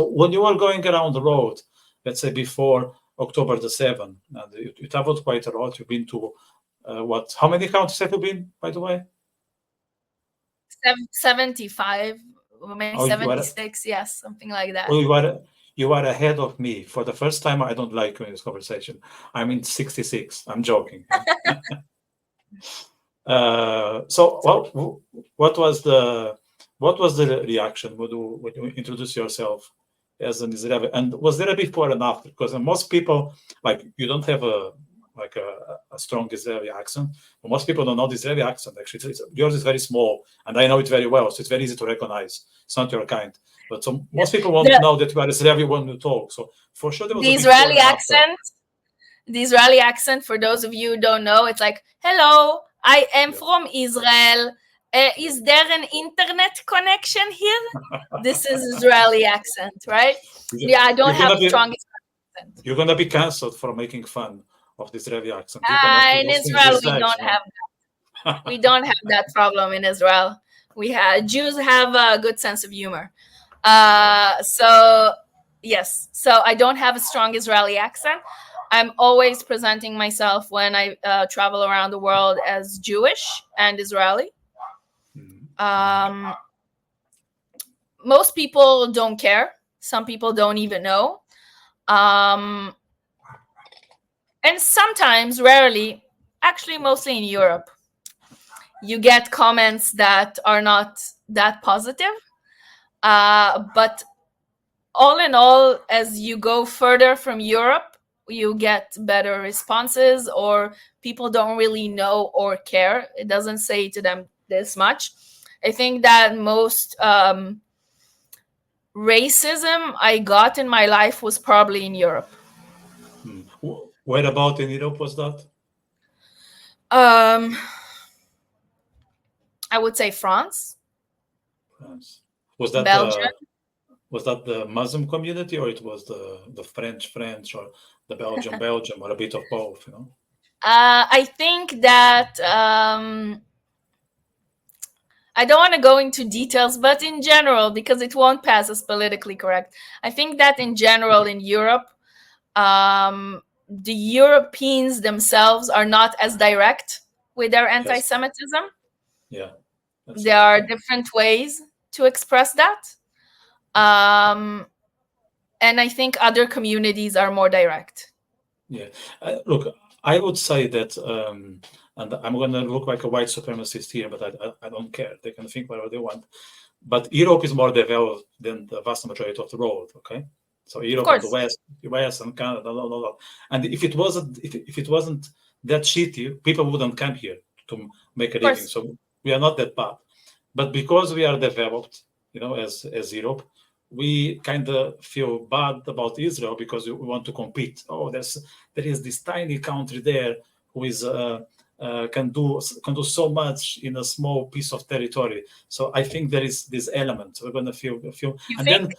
when you were going around the road, let's say before October the 7th, and you traveled quite a lot. You've been to how many countries have you been, by the way? 75, or maybe Oh, 76, yes, something like that. Oh, you are ahead of me. For the first time, I don't like you in this conversation. I'm in 66. I'm joking. So, what was the reaction when you introduced yourself as an Israeli? And was there a before and after? Because most people, like, you don't have a strong Israeli accent. But most people don't know the Israeli accent. Actually, yours is very small, and I know it very well, so it's very easy to recognize. It's not your kind. But so most people won't know that you are Israeli when you talk. So for sure, there was the Israeli accent. The Israeli accent, for those of you who don't know, it's like, "Hello, I am from Israel. Is there an internet connection here?" This is Israeli accent, right? Yeah, I don't have the strongest accent. You're gonna be cancelled for making fun of the Israeli accent. In Israel, we don't have that. We don't have that problem in Israel. Jews have a good sense of humor. So yes, so I don't have a strong Israeli accent. I'm always presenting myself when I travel around the world as Jewish and Israeli. Most people don't care. Some people don't even know. And sometimes, rarely, actually mostly in Europe, you get comments that are not that positive. But all in all, as you go further from Europe, you get better responses, or people don't really know or care. It doesn't say to them this much. I think that most racism I got in my life was probably in Europe. Where about in Europe was that? I would say France. Was that Belgium? Was that the Muslim community, or it was the French, or the Belgium, or a bit of both? You know. I think that I don't want to go into details, but in general, because it won't pass as politically correct, I think that in general in Europe, the Europeans themselves are not as direct with their anti-Semitism. Yeah. There are different ways to express that. And I think other communities are more direct. Yeah. Look, I would say that, and I'm going to look like a white supremacist here, but I don't care. They can think whatever they want. But Europe is more developed than the vast majority of the world, okay? So Europe and the US and Canada, and if it wasn't that shitty, people wouldn't come here to make a living. So we are not that bad. But because we are developed, you know, as Europe, we kind of feel bad about Israel because we want to compete. Oh, there is this tiny country there who is can do so much in a small piece of territory. So I think there is this element. We're going to feel, and then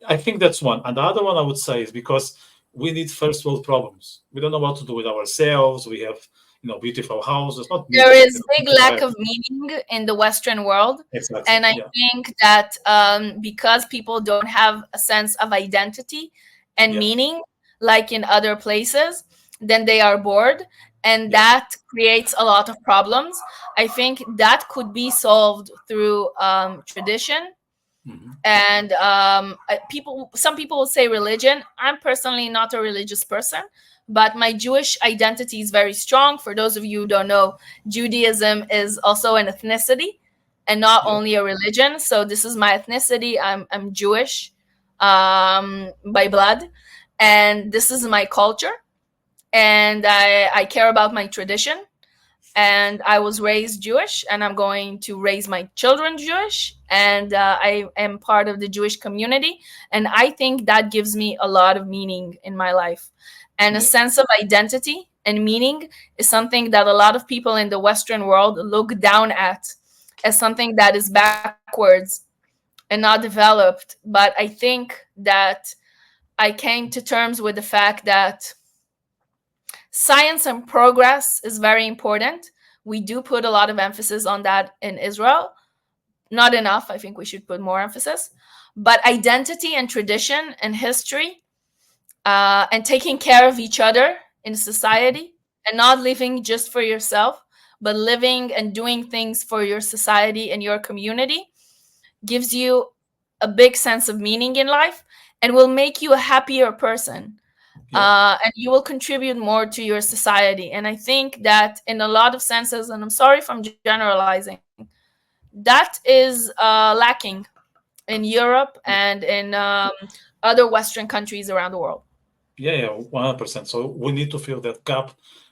I think that's one. And the other one I would say is because we need first world problems. We don't know what to do with ourselves. We have, you know, beautiful houses. There is big lack of meaning in the Western world. Exactly. And I think that because people don't have a sense of identity and meaning, like in other places, then they are bored. And that creates a lot of problems. I think that could be solved through tradition. And some people will say religion. I'm personally not a religious person, but my Jewish identity is very strong. For those of you who don't know, Judaism is also an ethnicity and not only a religion. So this is my ethnicity. I'm Jewish by blood, and this is my culture. And I care about my tradition. And I was raised Jewish, and I'm going to raise my children Jewish, and I am part of the Jewish community, and I think that gives me a lot of meaning in my life. And a sense of identity and meaning is something that a lot of people in the Western world look down at as something that is backwards and not developed. But I think that I came to terms with the fact that science and progress is very important. We do put a lot of emphasis on that in Israel. Not enough. I think we should put more emphasis. but identity and tradition and history, and taking care of each other in society, and not living just for yourself, but living and doing things for your society and your community, gives you a big sense of meaning in life and will make you a happier person. Yeah, And you will contribute more to your society. And I think that in a lot of senses, and I'm sorry if I'm generalizing, that is lacking in Europe yeah, and in other Western countries around the world. yeah, 100%. So we need to fill that gap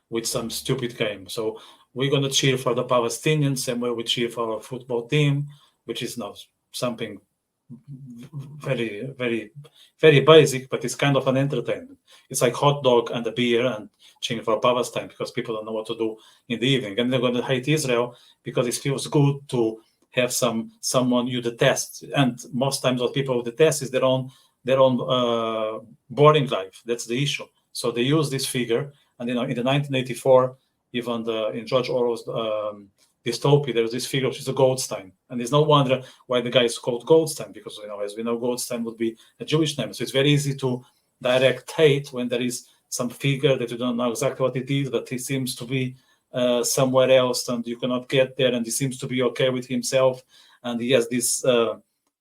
with some stupid game. So we're gonna cheer for the Palestinians, same way we cheer for our football team, which is now something very, very, very basic, but it's kind of an entertainment. It's like hot dog and a beer and cheering for Palestine because people don't know what to do in the evening, and they're going to hate Israel because it feels good to have someone you detest. And most times, what people detest is their own boring life. That's the issue. So they use this figure, and in the 1984, even in George Orwell's dystopia, there's this figure which is a Goldstein, and there's no wonder why the guy is called Goldstein, because as we know, Goldstein would be a Jewish name. So it's very easy to direct hate when there is some figure that you don't know exactly what it is, but he seems to be somewhere else, and you cannot get there, and he seems to be okay with himself, and he has this.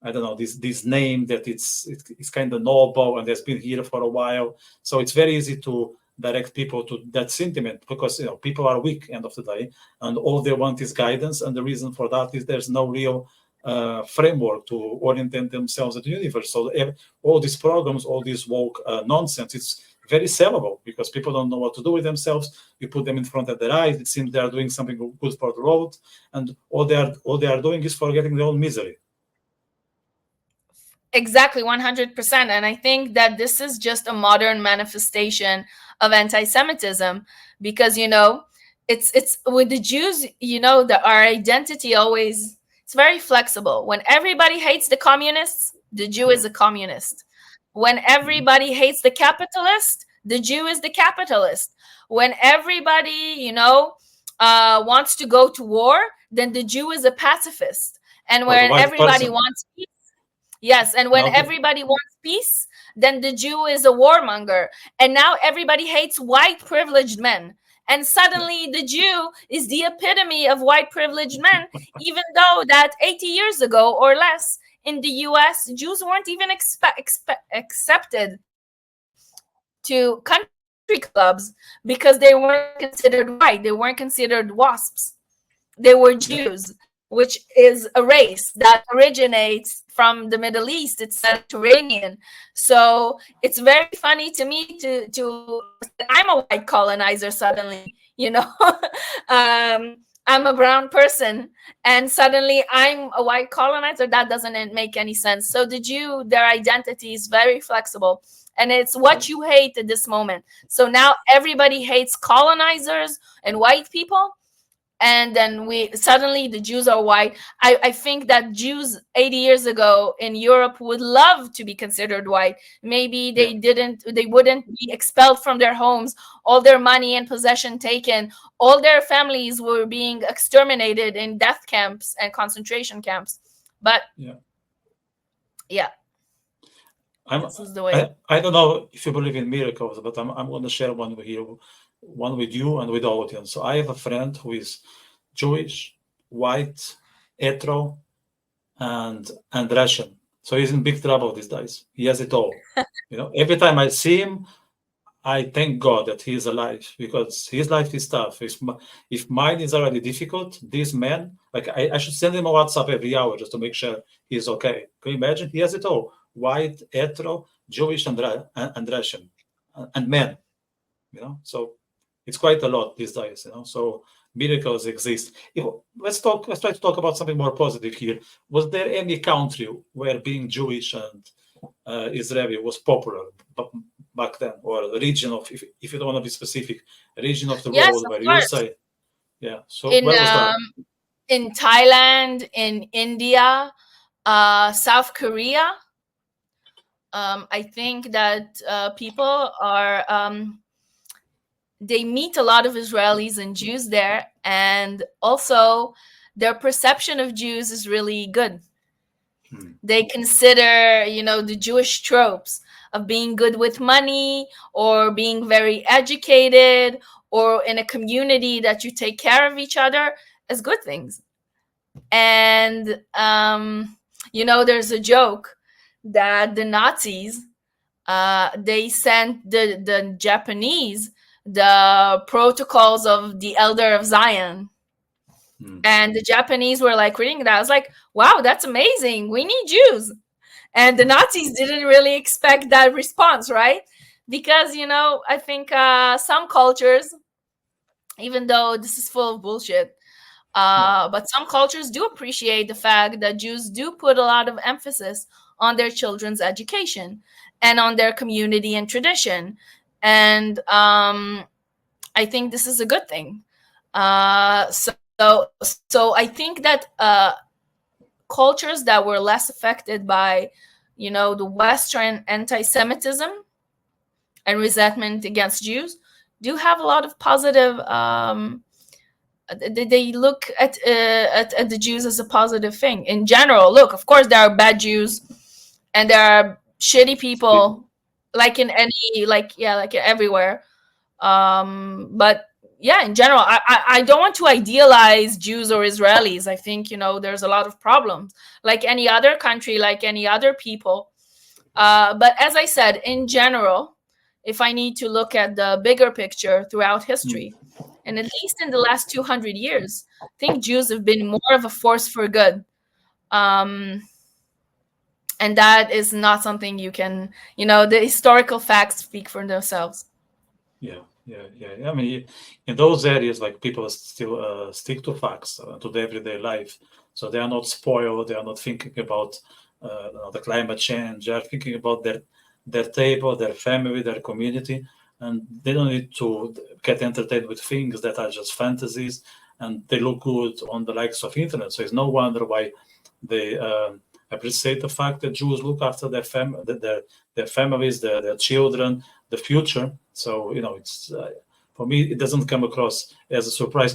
I don't know this name that it's kind of noble and has been here for a while. So it's very easy to direct people to that sentiment because people are weak end of the day, and all they want is guidance. And the reason for that is there's no real framework to orientate themselves at the universe. So all these programs, all this woke nonsense, it's very sellable because people don't know what to do with themselves. You put them in front of their eyes, it seems they are doing something good for the world, and all they are doing is forgetting their own misery. Exactly, 100%. And I think that this is just a modern manifestation of anti-Semitism because, it's with the Jews, that our identity always, it's very flexible. When everybody hates the communists, the Jew Yeah. is a communist. When Mhm. everybody hates the capitalist, the Jew is the capitalist. When everybody, wants to go to war, then the Jew is a pacifist. And Or the when white everybody person. wants peace, yes, and when Now, everybody wants peace, then the Jew is a warmonger. And now everybody hates white privileged men. And yeah, suddenly the Jew is the epitome of white privileged men, even though that 80 years ago or less in the US, Jews weren't even accepted to country clubs because they weren't considered white. They weren't considered WASPs. They were yeah, Jews, which is a race that originates from the Middle East. It's Mediterranean. So it's very funny to me to that I'm a white colonizer suddenly, I'm a brown person and suddenly I'm a white colonizer. That doesn't make any sense. So the Jew, their identity is very flexible. And it's yeah, what you hate at this moment. So now everybody hates colonizers and white people, and then we suddenly the Jews are white. I think that Jews 80 years ago in Europe would love to be considered white. Maybe yeah, they wouldn't be expelled from their homes, all their money and possession taken, all their families were being exterminated in death camps and concentration camps. But yeah. yeah, I'm this is the way. I don't know if you believe in miracles, but I'm going to share one with you, one with you and with the audience. So I have a friend who is Jewish, white, hetero, and Russian. So he's in big trouble these days. He has it all. Every time I see him, I thank God that he is alive because his life is tough. If mine is already difficult, this man, like I should send him a WhatsApp every hour just to make sure he's okay. Can you imagine? He has it all: white, hetero, Jewish, and Russian, and men. So it's quite a lot these days. So miracles exist. Let's try to talk about something more positive here. Was there any country where being Jewish and Israeli was popular back then, or a region of, if you don't want to be specific, a region of the Yes, world of where you course. say, yeah. So In where was that? in Thailand, in India, South Korea, I think that people are they meet a lot of Israelis and Jews there, and also their perception of Jews is really good. They consider, the Jewish tropes of being good with money or being very educated or in a community that you take care of each other as good things. And, there's a joke that the Nazis, they sent the Japanese the protocols of the Elder of Zion. And the Japanese were like reading that. I was like, wow, that's amazing. We need Jews. And the Nazis didn't really expect that response, right? Because, I think some cultures, even though this is full of bullshit, but some cultures do appreciate the fact that Jews do put a lot of emphasis on their children's education and on their community and tradition. And I think this is a good thing. So I think that cultures that were less affected by, the Western anti-Semitism and resentment against Jews do have a lot of positive. They look at the Jews as a positive thing in general. Look, of course, there are bad Jews, and there are shitty people, like in any, like everywhere. But yeah, in general, I don't want to idealize Jews or Israelis. I think, there's a lot of problems, like any other country, like any other people. But as I said, in general, if I need to look at the bigger picture throughout history, and at least in the last 200 years, I think Jews have been more of a force for good. And that is not something you can, the historical facts speak for themselves. Yeah. I mean, in those areas, like, people still stick to facts, to the everyday life. So they are not spoiled. They are not thinking about the climate change. They are thinking about their table, their family, their community, and they don't need to get entertained with things that are just fantasies, and they look good on the likes of internet. So it's no wonder why they appreciate the fact that Jews look after their families, their children, the future. So, it's for me, it doesn't come across as a surprise